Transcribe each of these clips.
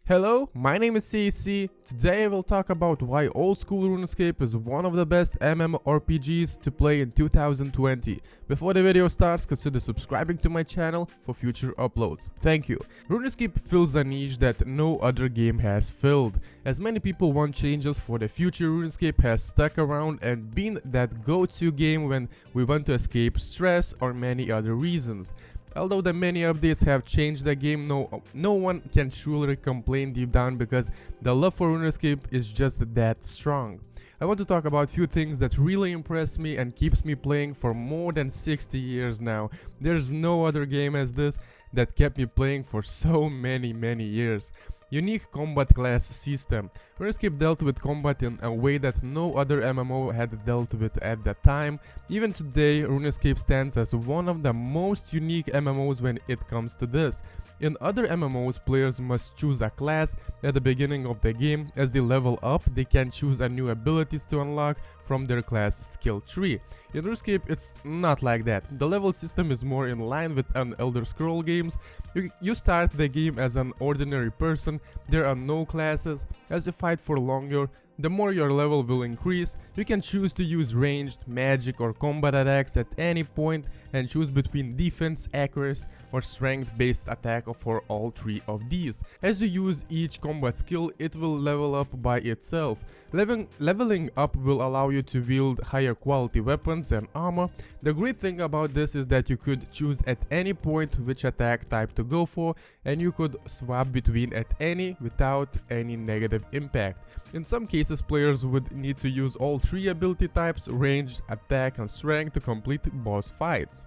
Hello, my name is CC. Today I will talk about why old school Runescape is one of the best MMORPGs to play in 2020. Before the video starts, consider subscribing to my channel for future uploads. Thank you. Runescape fills a niche that no other game has filled. As many people want changes for the future, Runescape has stuck around and been that go-to game when we want to escape stress or many other reasons. Although the many updates have changed the game, no one can truly complain deep down because the love for Runescape is just that strong. I want to talk about a few things that really impress me and keeps me playing for more than 60 years now. There's no other game as this that kept me playing for so many years. Unique combat class system. Runescape dealt with combat in a way that no other MMO had dealt with at that time. Even today, Runescape stands as one of the most unique MMOs when it comes to this. In other MMOs, players must choose a class at the beginning of the game. As they level up, they can choose a new abilities to unlock from their class skill tree. In Runescape, it's not like that. The level system is more in line with an Elder Scroll games. You start the game as an ordinary person. There are no classes. As you fight for longer, the more your level will increase. You can choose to use ranged, magic or combat attacks at any point and choose between defense, accuracy or strength based attack for all three of these. As you use each combat skill, it will level up by itself. Leveling up will allow you to wield higher quality weapons and armor. The great thing about this is that you could choose at any point which attack type to go for, and you could swap between at any without any negative impact. In some cases, players would need to use all three ability types, ranged, attack and strength, to complete boss fights.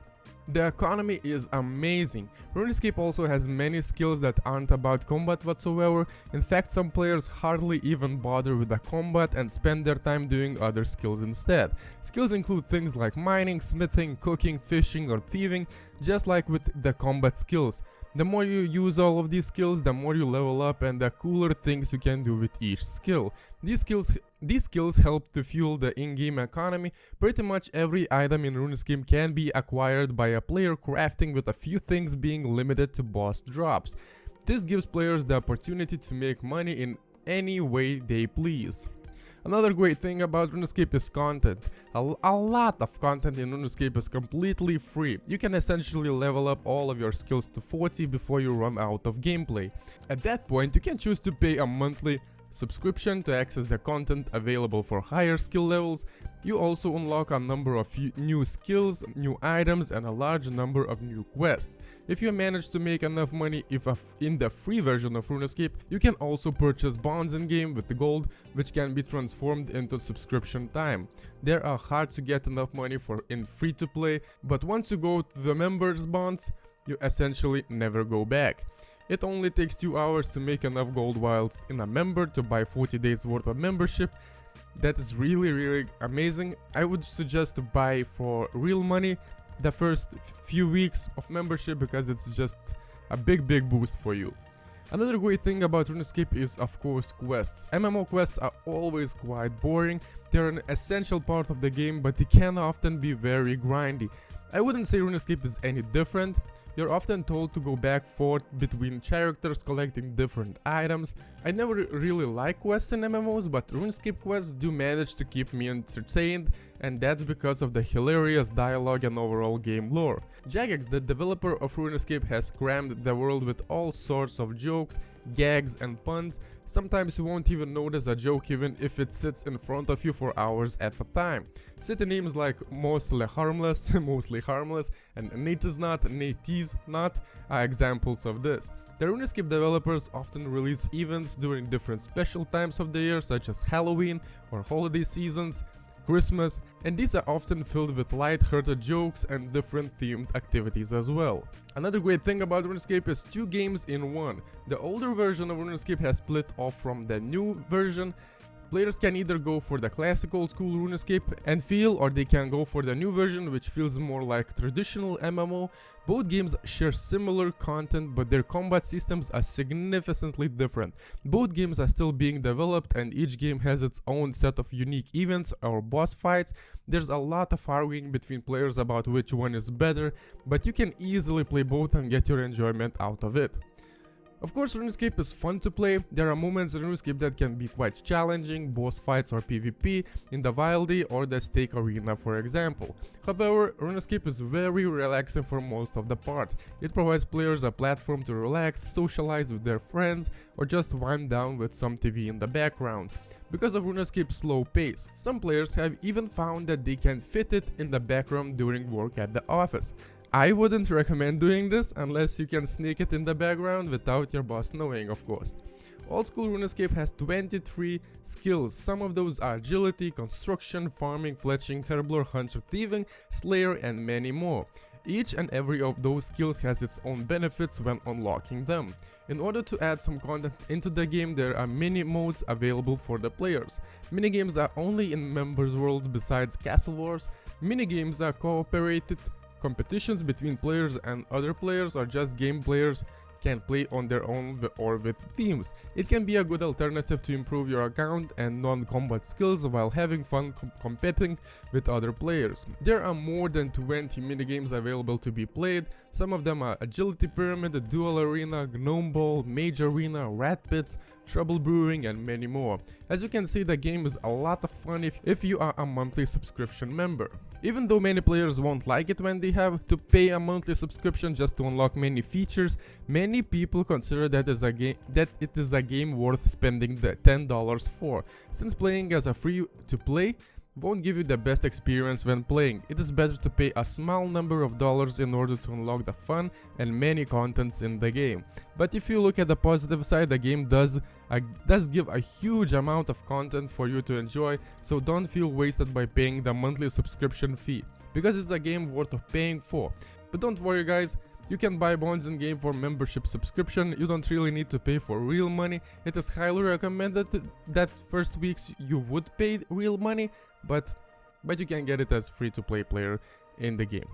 The economy is amazing. Runescape also has many skills that aren't about combat whatsoever. In fact, some players hardly even bother with the combat and spend their time doing other skills instead. Skills include things like mining, smithing, cooking, fishing or thieving, just like with the combat skills. The more you use all of these skills, the more you level up and the cooler things you can do with each skill. These skills help to fuel the in-game economy. Pretty much every item in Runescape can be acquired by a player crafting, with a few things being limited to boss drops. This gives players the opportunity to make money in any way they please. Another great thing about Runescape is content. A lot of content in Runescape is completely free. You can essentially level up all of your skills to 40 before you run out of gameplay. At that point, you can choose to pay a monthly subscription to access the content available for higher skill levels. You also unlock a number of new skills, new items and a large number of new quests. If you manage to make enough money in the free version of Runescape, you can also purchase bonds in-game with the gold, which can be transformed into subscription time. They are hard to get enough money for in free-to-play, but once you go to the members bonds, you essentially never go back. It only takes 2 hours to make enough gold whilst in a member to buy 40 days worth of membership. That is really amazing. I would suggest to buy for real money the first few weeks of membership because it's just a big boost for you. Another great thing about Runescape is, of course, quests. MMO quests are always quite boring. They're an essential part of the game, but they can often be very grindy. I wouldn't say Runescape is any different. You're often told to go back and forth between characters collecting different items. I never really like quests in MMOs, but RuneScape quests do manage to keep me entertained, and that's because of the hilarious dialogue and overall game lore. Jagex, the developer of RuneScape, has crammed the world with all sorts of jokes, gags and puns. Sometimes you won't even notice a joke even if it sits in front of you for hours at a time. City names like mostly harmless, and Nate is not are examples of this. The RuneScape developers often release events during different special times of the year, such as Halloween or holiday seasons, Christmas, and these are often filled with light-hearted jokes and different themed activities as well. Another great thing about RuneScape is 2 games in one. The older version of RuneScape has split off from the new version. Players can either go for the classic old school RuneScape and feel, or they can go for the new version, which feels more like traditional MMO. Both games share similar content, but their combat systems are significantly different. Both games are still being developed, and each game has its own set of unique events or boss fights. There's a lot of arguing between players about which one is better, but you can easily play both and get your enjoyment out of it. Of course, Runescape is fun to play. There are moments in Runescape that can be quite challenging, boss fights or PvP in the Wildy or the Stake Arena for example. However, Runescape is very relaxing for most of the part. It provides players a platform to relax, socialize with their friends or just wind down with some TV in the background. Because of Runescape's slow pace, some players have even found that they can fit it in the background during work at the office. I wouldn't recommend doing this unless you can sneak it in the background without your boss knowing, of course. Old school Runescape has 23 skills. Some of those are agility, construction, farming, fletching, herblore, hunter, thieving, slayer and many more. Each and every of those skills has its own benefits when unlocking them. In order to add some content into the game, there are mini modes available for the players. Minigames are only in members worlds besides Castle Wars. Minigames are cooperated competitions between players and other players, or just game players can play on their own or with themes. It can be a good alternative to improve your account and non-combat skills while having fun competing with other players. There are more than 20 minigames available to be played. Some of them are Agility Pyramid, Dual Arena, Gnome Ball, Mage Arena, Rat Pits, Trouble Brewing and many more. As you can see, the game is a lot of fun if you are a monthly subscription member. Even though many players won't like it when they have to pay a monthly subscription just to unlock many features, many people consider that it is a game worth spending the $10 for, since playing as a free-to-play won't give you the best experience when playing. It is better to pay a small number of dollars in order to unlock the fun and many contents in the game. But if you look at the positive side, the game does give a huge amount of content for you to enjoy, so don't feel wasted by paying the monthly subscription fee, because it's a game worth of paying for. But don't worry guys, you can buy bonds in game for membership subscription. You don't really need to pay for real money. It is highly recommended that first weeks you would pay real money, but you can get it as free-to-play player in the game.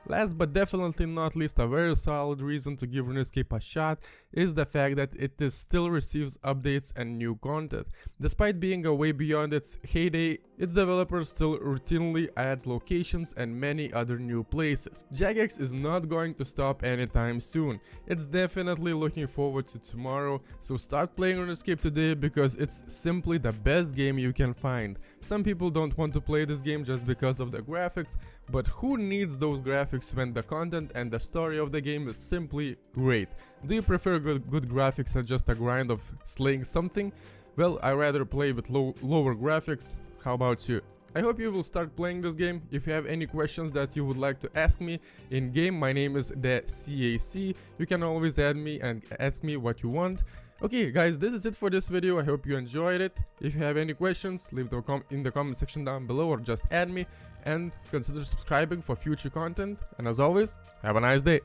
Last but definitely not least, a very solid reason to give Runescape a shot is the fact that it still receives updates and new content. Despite being a way beyond its heyday, its developer still routinely adds locations and many other new places. Jagex is not going to stop anytime soon. It's definitely looking forward to tomorrow, so start playing Runescape today because it's simply the best game you can find. Some people don't want to play this game just because of the graphics, but who needs those graphics when the content and the story of the game is simply great? Do you prefer good graphics and just a grind of slaying something? Well, I rather play with lower graphics. How about you? I hope you will start playing this game. If you have any questions that you would like to ask me in game, my name is the CAC. You can always add me and ask me what you want. Okay guys, this is it for this video. I hope you enjoyed it. If you have any questions, leave them in the comment section down below or just add me, and consider subscribing for future content. And as always, have a nice day.